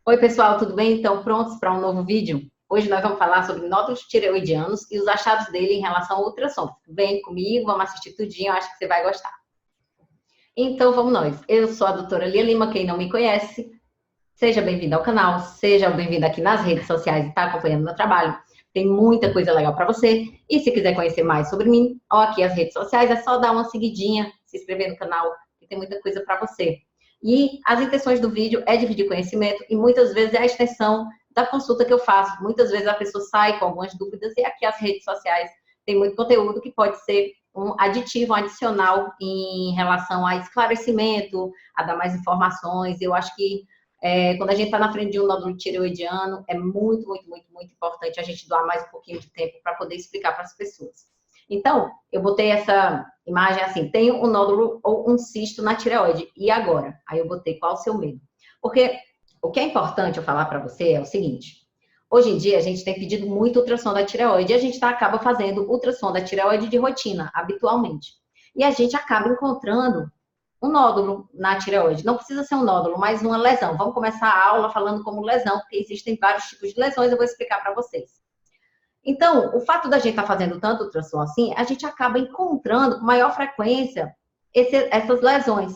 Oi, pessoal, tudo bem? Então, prontos para um novo vídeo? Hoje nós vamos falar sobre nódulos tireoidianos e os achados dele em relação ao ultrassom. Vem comigo, vamos assistir tudinho, eu acho que você vai gostar. Então, vamos nós. Eu sou a doutora Lia Lima, quem não me conhece, seja bem-vindo ao canal, seja bem-vindo aqui nas redes sociais e está acompanhando meu trabalho. Tem muita coisa legal para você. E se quiser conhecer mais sobre mim, ou aqui as redes sociais, é só dar uma seguidinha, se inscrever no canal, que tem muita coisa para você. E as intenções do vídeo é dividir conhecimento e muitas vezes é a extensão da consulta que eu faço. Muitas vezes a pessoa sai com algumas dúvidas e aqui as redes sociais tem muito conteúdo que pode ser um aditivo, um adicional em relação a esclarecimento, a dar mais informações. Eu acho que quando a gente está na frente de um nódulo tireoidiano, é muito, muito, muito, muito importante a gente doar mais um pouquinho de tempo para poder explicar para as pessoas. Então, eu botei essa imagem assim, tem um nódulo ou um cisto na tireoide, e agora? Aí eu botei qual o seu medo? Porque o que é importante eu falar para você é o seguinte, hoje em dia a gente tem pedido muito ultrassom da tireoide, e a gente acaba fazendo ultrassom da tireoide de rotina, habitualmente. E a gente acaba encontrando um nódulo na tireoide. Não precisa ser um nódulo, mas uma lesão. Vamos começar a aula falando como lesão, porque existem vários tipos de lesões, eu vou explicar para vocês. Então, o fato da gente estar fazendo tanto ultrassom assim, a gente acaba encontrando com maior frequência essas lesões.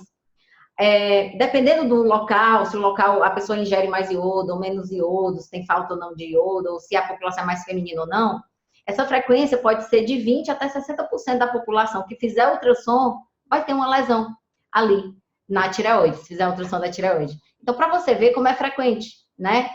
Dependendo do local, se o local a pessoa ingere mais iodo ou menos iodo, se tem falta ou não de iodo, ou se a população é mais feminina ou não, essa frequência pode ser de 20% até 60% da população que fizer ultrassom vai ter uma lesão ali na tireoide, se fizer ultrassom da tireoide. Então, para você ver como é frequente, né?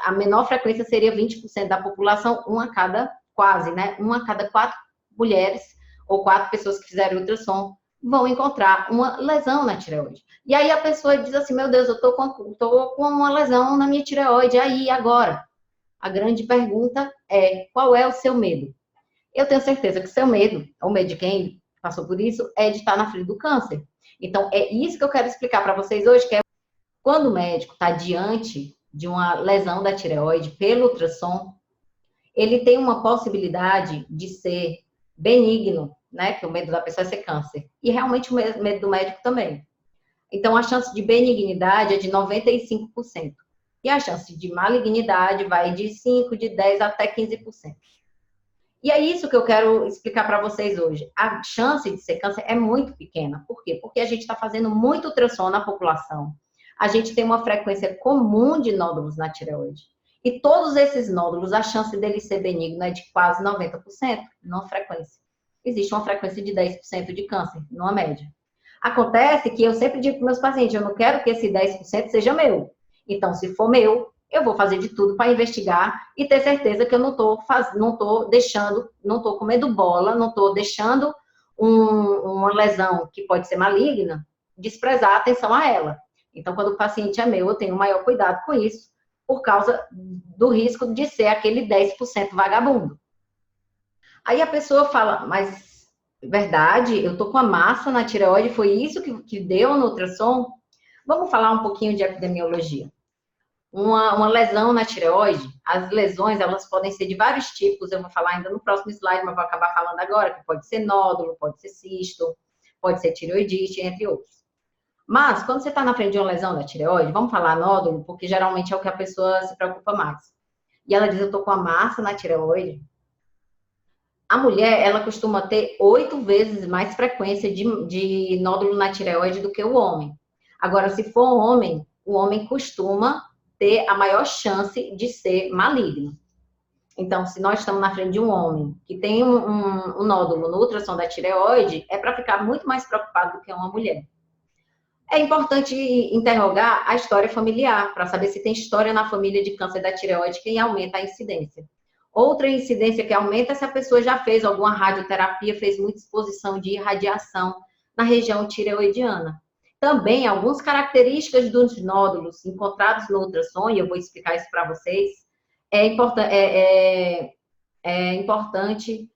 A menor frequência seria 20% da população, uma a cada, quase, né? Uma a cada 4 mulheres ou 4 pessoas que fizeram ultrassom vão encontrar uma lesão na tireoide. E aí a pessoa diz assim, meu Deus, eu tô com uma lesão na minha tireoide, aí, agora? A grande pergunta é, qual é o seu medo? Eu tenho certeza que o seu medo, o medo de quem passou por isso, é de estar na frente do câncer. Então, é isso que eu quero explicar para vocês hoje, que é quando o médico está diante de uma lesão da tireoide pelo ultrassom, ele tem uma possibilidade de ser benigno, né? Que o medo da pessoa é ser câncer. E realmente o medo do médico também. Então, a chance de benignidade é de 95%. E a chance de malignidade vai de 5%, de 10% até 15%. E é isso que eu quero explicar para vocês hoje. A chance de ser câncer é muito pequena. Por quê? Porque a gente está fazendo muito ultrassom na população. A gente tem uma frequência comum de nódulos na tireoide. E todos esses nódulos, a chance deles ser benigno é de quase 90%, numa frequência. Existe uma frequência de 10% de câncer, numa média. Acontece que eu sempre digo para meus pacientes, eu não quero que esse 10% seja meu. Então, se for meu, eu vou fazer de tudo para investigar e ter certeza que eu não estou deixando, não estou comendo bola, não estou deixando uma lesão que pode ser maligna, desprezar a atenção a ela. Então, quando o paciente é meu, eu tenho maior cuidado com isso, por causa do risco de ser aquele 10% vagabundo. Aí a pessoa fala, mas verdade, eu tô com a massa na tireoide, foi isso que deu no ultrassom? Vamos falar um pouquinho de epidemiologia. Uma lesão na tireoide, as lesões, elas podem ser de vários tipos, eu vou falar ainda no próximo slide, mas vou acabar falando agora, que pode ser nódulo, pode ser cisto, pode ser tireoidite, entre outros. Mas, quando você está na frente de uma lesão da tireoide, vamos falar nódulo, porque geralmente é o que a pessoa se preocupa mais. E ela diz, eu tô com a massa na tireoide. A mulher, ela costuma ter 8 vezes mais frequência de nódulo na tireoide do que o homem. Agora, se for homem, o homem costuma ter a maior chance de ser maligno. Então, se nós estamos na frente de um homem que tem um nódulo no ultrassom da tireoide, é para ficar muito mais preocupado do que uma mulher. É importante interrogar a história familiar, para saber se tem história na família de câncer da tireoide que aumenta a incidência. Outra incidência que aumenta é se a pessoa já fez alguma radioterapia, fez muita exposição de radiação na região tireoidiana. Também, algumas características dos nódulos encontrados no ultrassom, e eu vou explicar isso para vocês, é importante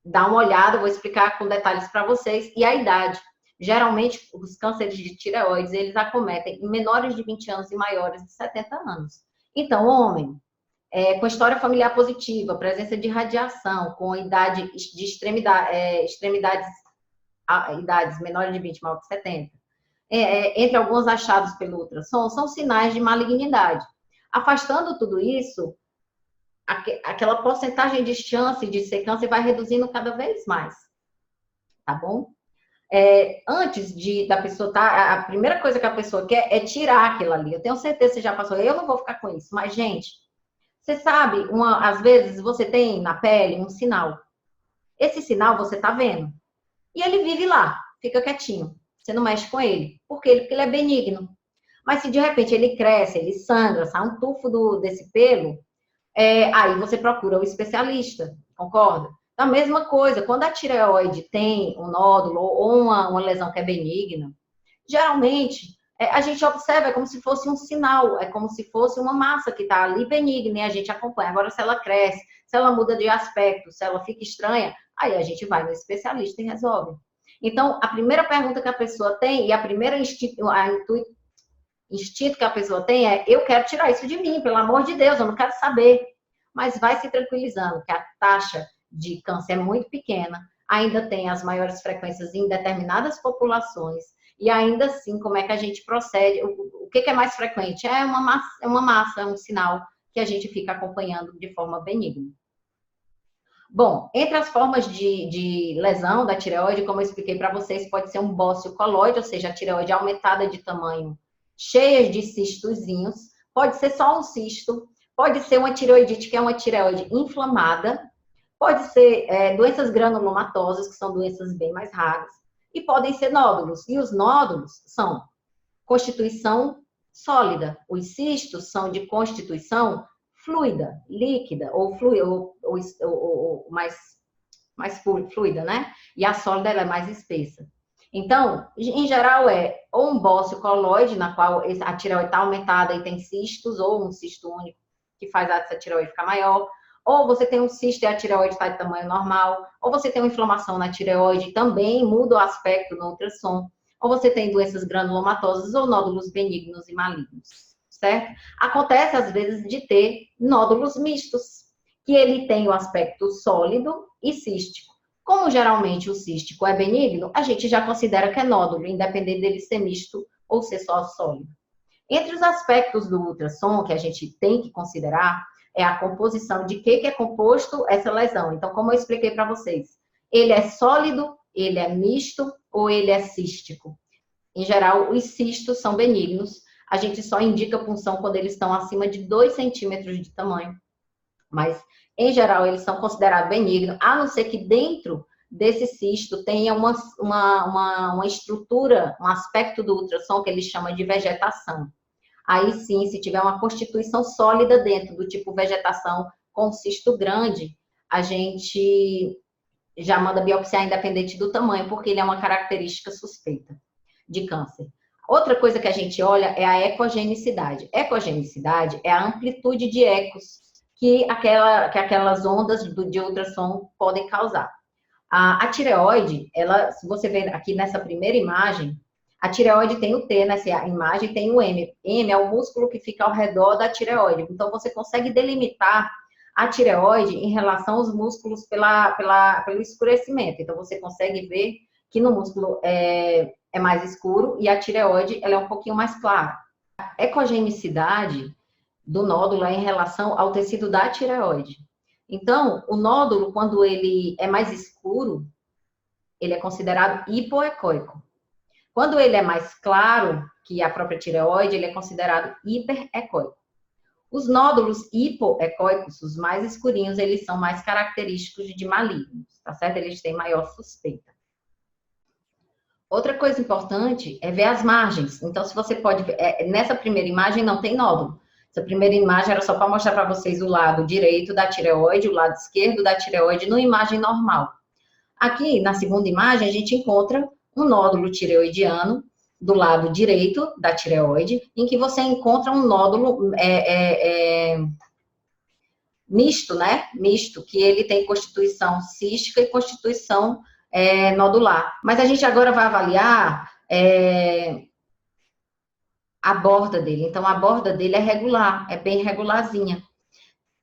dar uma olhada, vou explicar com detalhes para vocês, e a idade. Geralmente, os cânceres de tireoides, eles acometem em menores de 20 anos e maiores de 70 anos. Então, homem, com história familiar positiva, presença de radiação, com idade de idades menores de 20, maior de 70, entre alguns achados pelo ultrassom, são sinais de malignidade. Afastando tudo isso, aquela porcentagem de chance de ser câncer vai reduzindo cada vez mais, tá bom? Antes da pessoa a primeira coisa que a pessoa quer é tirar aquilo ali. Eu tenho certeza que você já passou, eu não vou ficar com isso, mas, gente, você sabe, às vezes você tem na pele um sinal. Esse sinal você tá vendo. E ele vive lá, fica quietinho. Você não mexe com ele. Por quê? Porque ele é benigno. Mas se de repente ele cresce, ele sangra, sai um tufo desse pelo, aí você procura o especialista, concorda? Da mesma coisa, quando a tireoide tem um nódulo ou uma lesão que é benigna, geralmente a gente observa, é como se fosse um sinal, é como se fosse uma massa que está ali benigna e a gente acompanha. Agora, se ela cresce, se ela muda de aspecto, se ela fica estranha, aí a gente vai no especialista e resolve. Então, a primeira pergunta que a pessoa tem e a primeira instinto que a pessoa tem é: eu quero tirar isso de mim, pelo amor de Deus, eu não quero saber. Mas vai se tranquilizando, que a taxa de câncer é muito pequena, ainda tem as maiores frequências em determinadas populações, e ainda assim, como é que a gente procede? O que é mais frequente? É uma massa, é um sinal que a gente fica acompanhando de forma benigna. Bom, entre as formas de lesão da tireoide, como eu expliquei para vocês, pode ser um bócio coloide, ou seja, a tireoide aumentada de tamanho, cheia de cistozinhos, pode ser só um cisto, pode ser uma tireoidite, que é uma tireoide inflamada, pode ser doenças granulomatosas, que são doenças bem mais raras, e podem ser nódulos. E os nódulos são constituição sólida, os cistos são de constituição fluida, líquida, ou mais fluida, né? E a sólida ela é mais espessa. Então, em geral, ou um bócio coloide, na qual a tireoide está aumentada e tem cistos, ou um cisto único, que faz essa tireoide ficar maior, ou você tem um cisto e a tireoide está de tamanho normal, ou você tem uma inflamação na tireoide e também muda o aspecto no ultrassom, ou você tem doenças granulomatosas ou nódulos benignos e malignos, certo? Acontece, às vezes, de ter nódulos mistos, que ele tem o aspecto sólido e cístico. Como geralmente o cístico é benigno, a gente já considera que é nódulo, independente dele ser misto ou ser só sólido. Entre os aspectos do ultrassom que a gente tem que considerar é a composição, de que é composto essa lesão. Então, como eu expliquei para vocês, ele é sólido, ele é misto ou ele é cístico? Em geral, os cistos são benignos. A gente só indica punção quando eles estão acima de 2 centímetros de tamanho. Mas, em geral, eles são considerados benignos, a não ser que dentro desse cisto tenha uma estrutura, um aspecto do ultrassom que ele chama de vegetação. Aí sim, se tiver uma constituição sólida dentro do tipo vegetação com cisto grande, a gente já manda biopsiar independente do tamanho, porque ele é uma característica suspeita de câncer. Outra coisa que a gente olha é a ecogenicidade. Ecogenicidade é a amplitude de ecos que aquelas ondas de ultrassom podem causar. A tireoide, se você ver aqui nessa primeira imagem, a tireoide tem o T, nessa imagem tem o M. M é o músculo que fica ao redor da tireoide. Então, você consegue delimitar a tireoide em relação aos músculos pelo escurecimento. Então, você consegue ver que no músculo é mais escuro e a tireoide ela é um pouquinho mais clara. A ecogenicidade do nódulo é em relação ao tecido da tireoide. Então, o nódulo, quando ele é mais escuro, ele é considerado hipoecóico. Quando ele é mais claro que a própria tireoide, ele é considerado hiperecóico. Os nódulos hipoecóicos, os mais escurinhos, eles são mais característicos de malignos, tá certo? Eles têm maior suspeita. Outra coisa importante é ver as margens. Então, se você pode ver, nessa primeira imagem não tem nódulo. Essa primeira imagem era só para mostrar para vocês o lado direito da tireoide, o lado esquerdo da tireoide, numa imagem normal. Aqui, na segunda imagem, a gente encontra um nódulo tireoidiano do lado direito da tireoide, em que você encontra um nódulo misto, né? Misto, que ele tem constituição cística e constituição nodular. Mas a gente agora vai avaliar a borda dele. Então, a borda dele é regular, é bem regularzinha.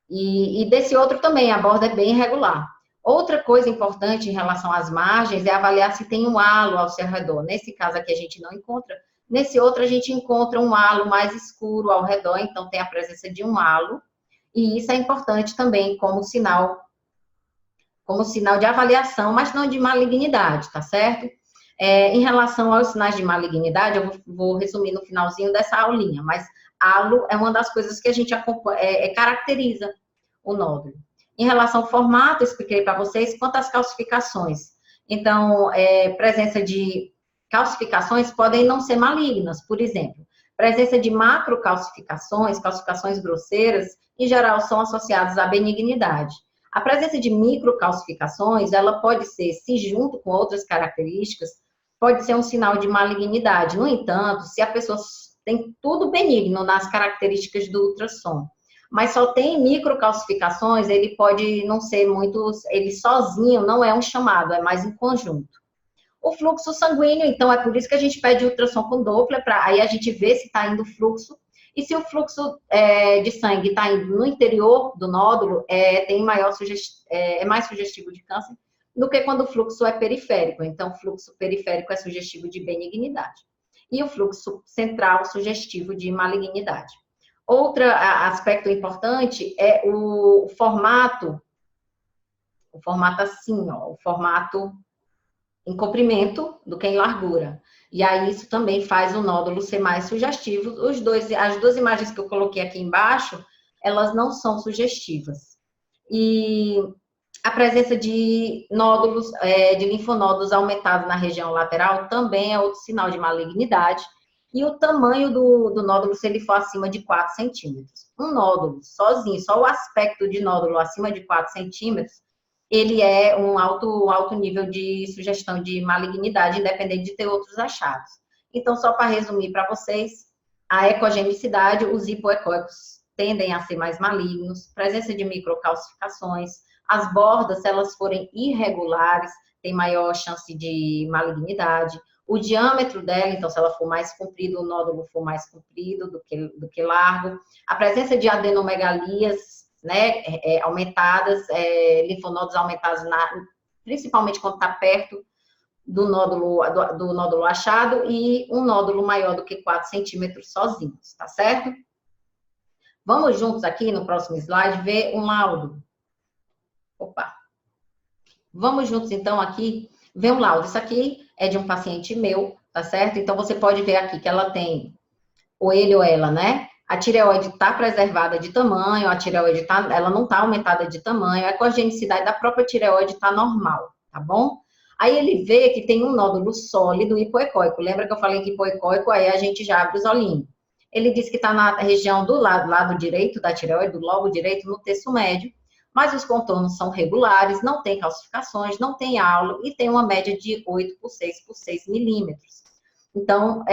E desse outro também, a borda é bem irregular. Outra coisa importante em relação às margens é avaliar se tem um halo ao seu redor. Nesse caso aqui a gente não encontra, Nesse outro, a gente encontra um halo mais escuro ao redor, então tem a presença de um halo, e isso é importante também como sinal de avaliação, mas não de malignidade, tá certo? Em relação aos sinais de malignidade, eu vou resumir no finalzinho dessa aulinha, mas halo é uma das coisas que a gente caracteriza o nódulo. Em relação ao formato, eu expliquei para vocês quanto às calcificações. Então, presença de calcificações podem não ser malignas, por exemplo. Presença de macrocalcificações, calcificações grosseiras, em geral são associadas à benignidade. A presença de microcalcificações, ela pode ser, se junto com outras características, pode ser um sinal de malignidade. No entanto, se a pessoa tem tudo benigno nas características do ultrassom, mas só tem microcalcificações, ele pode não ser muito, ele sozinho não é um chamado, é mais em conjunto. O fluxo sanguíneo, então, é por isso que a gente pede ultrassom com Doppler, para aí a gente ver se está indo fluxo. E se o fluxo de sangue está indo no interior do nódulo, é mais sugestivo de câncer do que quando o fluxo é periférico. Então, o fluxo periférico é sugestivo de benignidade. E o fluxo central, sugestivo de malignidade. Outro aspecto importante é o formato. O formato assim, ó, o formato em comprimento do que em largura. E aí isso também faz o nódulo ser mais sugestivo. As duas imagens que eu coloquei aqui embaixo, elas não são sugestivas. E a presença de nódulos, de linfonodos aumentados na região lateral também é outro sinal de malignidade. E o tamanho do nódulo, se ele for acima de 4 centímetros. Um nódulo sozinho, só o aspecto de nódulo acima de 4 centímetros, ele é um alto nível de sugestão de malignidade, independente de ter outros achados. Então, só para resumir para vocês, a ecogenicidade, os hipoecóicos tendem a ser mais malignos, presença de microcalcificações, as bordas, se elas forem irregulares, tem maior chance de malignidade. O diâmetro dela, então, se ela for mais comprida, o nódulo for mais comprido do que largo. A presença de adenomegalias, né, aumentadas, linfonodos aumentados, principalmente quando está perto do nódulo achado, e um nódulo maior do que 4 centímetros sozinhos, tá certo? Vamos juntos aqui no próximo slide ver um laudo. Opa! Vamos juntos então aqui ver um laudo. Isso aqui é de um paciente meu, tá certo? Então você pode ver aqui que ela tem, ou ele ou ela, né? A tireoide está preservada de tamanho, a tireoide ela não está aumentada de tamanho, a ecogenicidade da própria tireoide está normal, tá bom? Aí ele vê que tem um nódulo sólido hipoecóico. Lembra que eu falei que hipoecóico, aí a gente já abre os olhinhos. Ele diz que está na região do lado direito da tireoide, do lobo direito, no terço médio, mas os contornos são regulares, não tem calcificações, não tem halo e tem uma média de 8 por 6 milímetros. Então,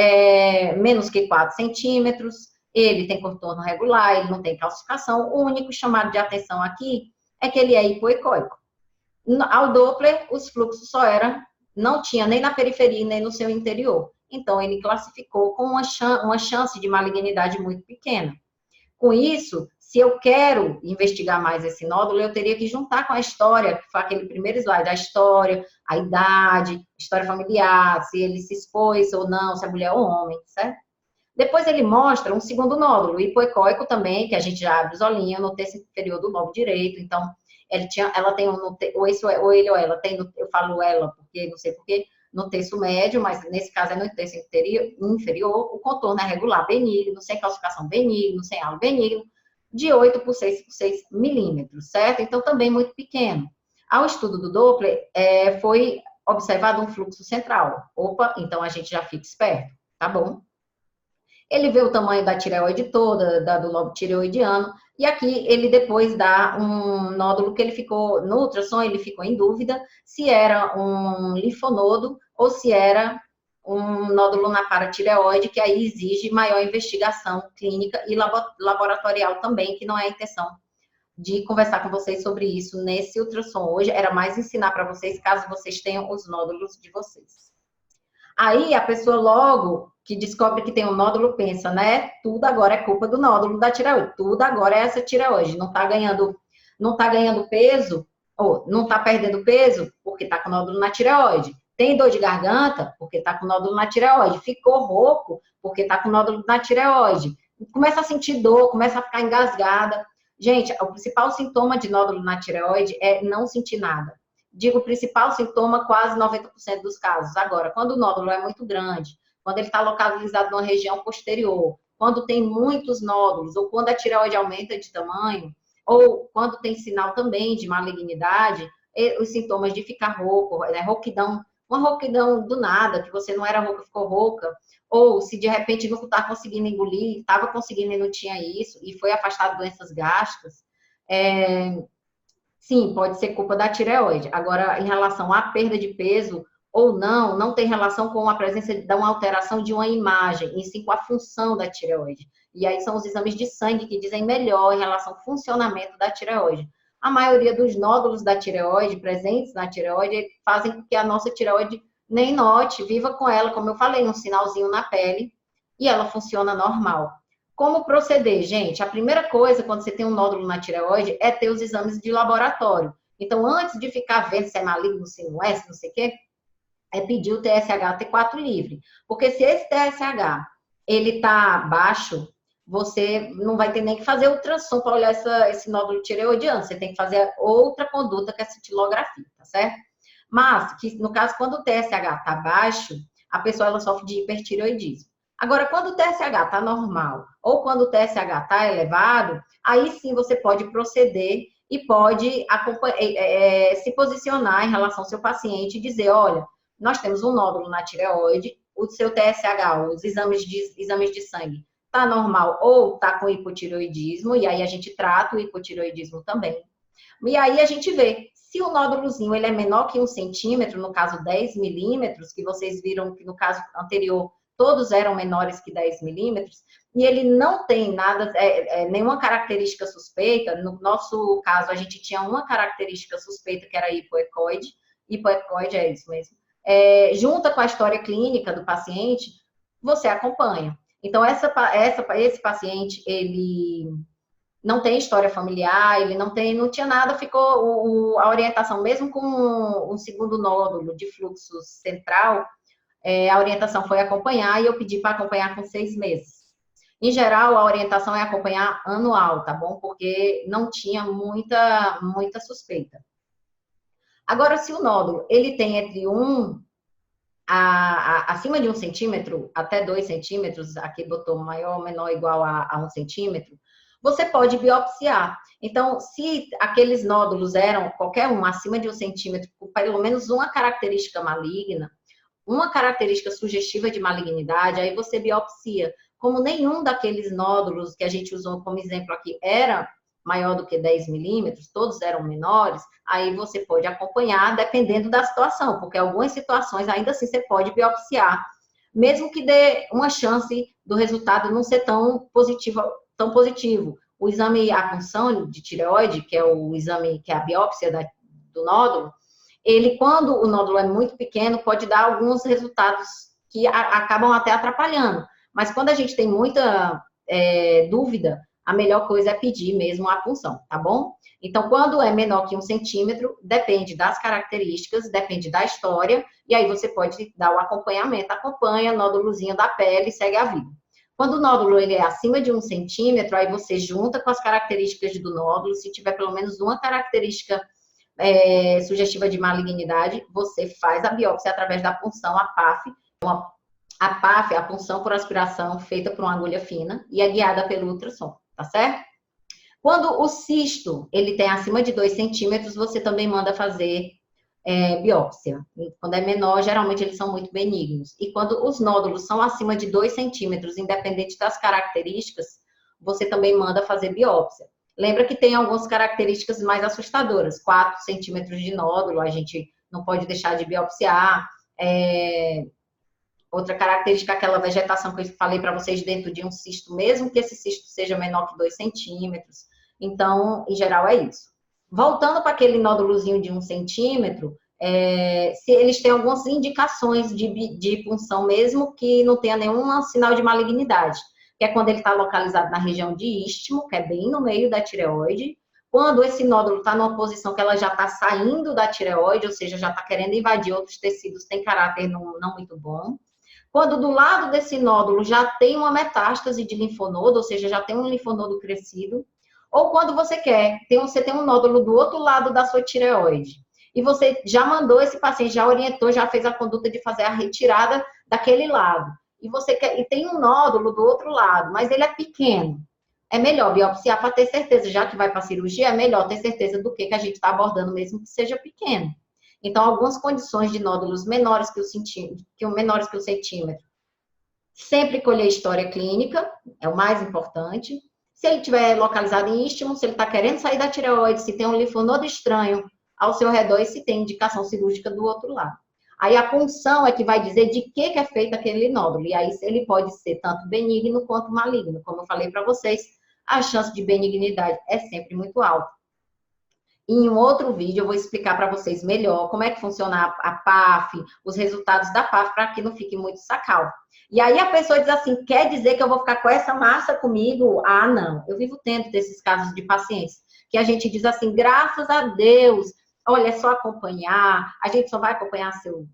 menos que 4 centímetros, ele tem contorno regular, ele não tem calcificação. O único chamado de atenção aqui é que ele é hipoecóico. Ao Doppler, os fluxos não tinha nem na periferia, nem no seu interior. Então, ele classificou com uma chance de malignidade muito pequena. Com isso, se eu quero investigar mais esse nódulo, eu teria que juntar com a história, que foi aquele primeiro slide, a história, a idade, história familiar, se ele se expôs ou não, se é mulher ou homem, certo? Depois ele mostra um segundo nódulo, hipoecóico também, que a gente já abre os olhinhos no terço inferior do lobo direito. Então, ela tem ou ele ou ela tem, eu falo ela, porque não sei porquê, no terço médio, mas nesse caso é no terço inferior, o contorno é regular, benigno, sem calcificação benigno, sem halo benigno, de 8 por 6 milímetros, certo? Então, também muito pequeno. Ao estudo do Doppler, foi observado um fluxo central. Opa, então a gente já fica esperto, tá bom? Ele vê o tamanho da tireoide toda, do lobo tireoidiano, e aqui ele depois dá um nódulo que ele ficou, no ultrassom ele ficou em dúvida se era um linfonodo ou se era um nódulo na paratireoide, que aí exige maior investigação clínica e laboratorial também, que não é a intenção de conversar com vocês sobre isso nesse ultrassom hoje, era mais ensinar para vocês, caso vocês tenham os nódulos de vocês. Aí a pessoa logo que descobre que tem um nódulo pensa, né? Tudo agora é culpa do nódulo da tireoide. Tudo agora é essa tireoide. Não tá ganhando peso, ou não tá perdendo peso porque tá com nódulo na tireoide. Tem dor de garganta? Porque está com nódulo na tireoide. Ficou rouco? Porque está com nódulo na tireoide. Começa a sentir dor, começa a ficar engasgada. Gente, o principal sintoma de nódulo na tireoide é não sentir nada. Digo, o principal sintoma, quase 90% dos casos. Agora, quando o nódulo é muito grande, quando ele está localizado numa região posterior, quando tem muitos nódulos, ou quando a tireoide aumenta de tamanho, ou quando tem sinal também de malignidade, os sintomas de ficar rouco, né, rouquidão, uma rouquidão do nada, que você não era rouca, ficou rouca, ou se de repente não está conseguindo engolir, estava conseguindo e não tinha isso, e foi afastado de doenças gástricas, sim, pode ser culpa da tireoide. Agora, em relação à perda de peso ou não, não tem relação com a presença de uma alteração de uma imagem, e sim com a função da tireoide. E aí são os exames de sangue que dizem melhor em relação ao funcionamento da tireoide. A maioria dos nódulos da tireoide, presentes na tireoide, fazem com que a nossa tireoide nem note, viva com ela, como eu falei, um sinalzinho na pele, e ela funciona normal. Como proceder, gente? A primeira coisa, quando você tem um nódulo na tireoide, é ter os exames de laboratório. Então, antes de ficar vendo se é maligno, se não é, se não sei o quê, é pedir o TSH T4 livre. Porque se esse TSH, ele tá baixo, você não vai ter nem que fazer ultrassom para olhar esse nódulo tireoidiano. Você tem que fazer outra conduta, que é a cintilografia, tá certo? Mas, que, no caso, quando o TSH tá baixo, a pessoa ela sofre de hipertireoidismo. Agora, quando o TSH está normal ou quando o TSH está elevado, aí sim você pode proceder e pode se posicionar em relação ao seu paciente e dizer, olha, nós temos um nódulo na tireoide, o seu TSH, os exames de sangue, está normal ou está com hipotireoidismo, e aí a gente trata o hipotireoidismo também. E aí a gente vê, se o nódulozinho ele é menor que 1 centímetro, no caso 10 milímetros, que vocês viram que no caso anterior todos eram menores que 10 milímetros, e ele não tem nada, nenhuma característica suspeita. No nosso caso, a gente tinha uma característica suspeita, que era hipoecoide é isso mesmo. Junta com a história clínica do paciente, você acompanha. Então, esse paciente, ele não tem história familiar, ele não tinha nada, ficou a orientação, mesmo com um segundo nódulo de fluxo central, a orientação foi acompanhar, e eu pedi para acompanhar com 6 meses. Em geral, a orientação é acompanhar anual, tá bom? Porque não tinha muita suspeita. Agora, se o nódulo, ele tem entre acima de 1 centímetro, até 2 centímetros, aqui botou maior, menor, igual a 1 centímetro, você pode biopsiar. Então, se aqueles nódulos eram, qualquer um, acima de 1 centímetro, com pelo menos uma característica maligna, uma característica sugestiva de malignidade, aí você biopsia. Como nenhum daqueles nódulos que a gente usou como exemplo aqui era maior do que 10 milímetros, todos eram menores, aí você pode acompanhar dependendo da situação, porque algumas situações ainda assim você pode biopsiar, mesmo que dê uma chance do resultado não ser tão positivo. O exame, a punção de tireoide, que é o exame, que é a biópsia do nódulo, ele, quando o nódulo é muito pequeno, pode dar alguns resultados que acabam até atrapalhando. Mas quando a gente tem muita dúvida, a melhor coisa é pedir mesmo a punção, tá bom? Então, quando é menor que 1 centímetro, depende das características, depende da história, e aí você pode dar o acompanhamento, acompanha o nódulozinho da pele e segue a vida. Quando o nódulo ele é acima de 1 centímetro, aí você junta com as características do nódulo, se tiver pelo menos uma característica sugestiva de malignidade, você faz a biópsia através da punção, a PAF. A PAF é a punção por aspiração feita por uma agulha fina e é guiada pelo ultrassom, tá certo? Quando o cisto ele tem acima de 2 centímetros, você também manda fazer biópsia. Quando é menor, geralmente eles são muito benignos. E quando os nódulos são acima de 2 centímetros, independente das características, você também manda fazer biópsia. Lembra que tem algumas características mais assustadoras. 4 centímetros de nódulo, a gente não pode deixar de biopsiar. Outra característica é aquela vegetação que eu falei para vocês dentro de um cisto, mesmo que esse cisto seja menor que 2 centímetros. Então, em geral, é isso. Voltando para aquele nódulozinho de 1 centímetro, se eles têm algumas indicações de punção, mesmo que não tenha nenhum sinal de malignidade, que é quando ele está localizado na região de istmo, que é bem no meio da tireoide, quando esse nódulo está numa posição que ela já está saindo da tireoide, ou seja, já está querendo invadir outros tecidos, tem caráter não muito bom. Quando do lado desse nódulo já tem uma metástase de linfonodo, ou seja, já tem um linfonodo crescido, ou quando você você tem um nódulo do outro lado da sua tireoide, e você já mandou esse paciente, já orientou, já fez a conduta de fazer a retirada daquele lado, e tem um nódulo do outro lado, mas ele é pequeno. É melhor biopsiar para ter certeza, já que vai para a cirurgia, é melhor ter certeza do que a gente está abordando, mesmo que seja pequeno. Então, algumas condições de nódulos menores que o centímetro, sempre colher história clínica, é o mais importante. Se ele estiver localizado em istmo, se ele está querendo sair da tireoide, se tem um linfonodo estranho ao seu redor e se tem indicação cirúrgica do outro lado. Aí a punção é que vai dizer de que é feito aquele nódulo. E aí ele pode ser tanto benigno quanto maligno. Como eu falei para vocês, a chance de benignidade é sempre muito alta. Em um outro vídeo eu vou explicar para vocês melhor como é que funciona a PAF, os resultados da PAF, para que não fique muito sacal. E aí a pessoa diz assim, quer dizer que eu vou ficar com essa massa comigo? Ah, não. Eu vivo tendo desses casos de pacientes, que a gente diz assim, graças a Deus, olha, é só acompanhar, a gente só vai acompanhar seu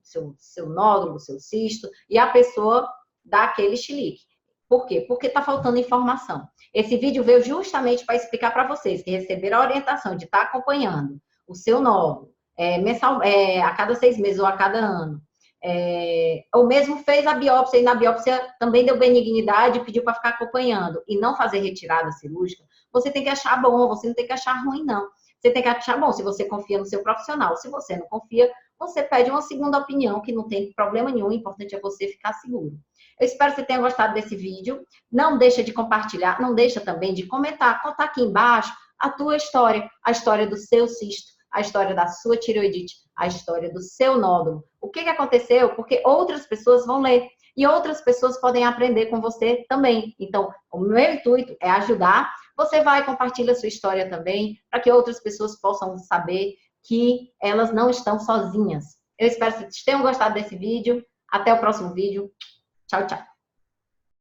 nódulo, seu cisto, e a pessoa dá aquele chilique. Por quê? Porque está faltando informação. Esse vídeo veio justamente para explicar para vocês que receberam a orientação de estar acompanhando o seu nódulo a cada 6 meses ou a cada ano. Ou mesmo fez a biópsia e na biópsia também deu benignidade e pediu para ficar acompanhando e não fazer retirada cirúrgica. Você tem que achar bom, você não tem que achar ruim, não. Você tem que achar bom se você confia no seu profissional. Se você não confia, você pede uma segunda opinião, que não tem problema nenhum. O importante é você ficar seguro. Eu espero que você tenha gostado desse vídeo. Não deixa de compartilhar, não deixa também de comentar. Conta aqui embaixo a tua história, a história do seu cisto, a história da sua tireoidite, a história do seu nódulo. O que aconteceu? Porque outras pessoas vão ler e outras pessoas podem aprender com você também. Então, o meu intuito é ajudar. Você vai compartilhar a sua história também, para que outras pessoas possam saber que elas não estão sozinhas. Eu espero que vocês tenham gostado desse vídeo. Até o próximo vídeo. Tchau, tchau.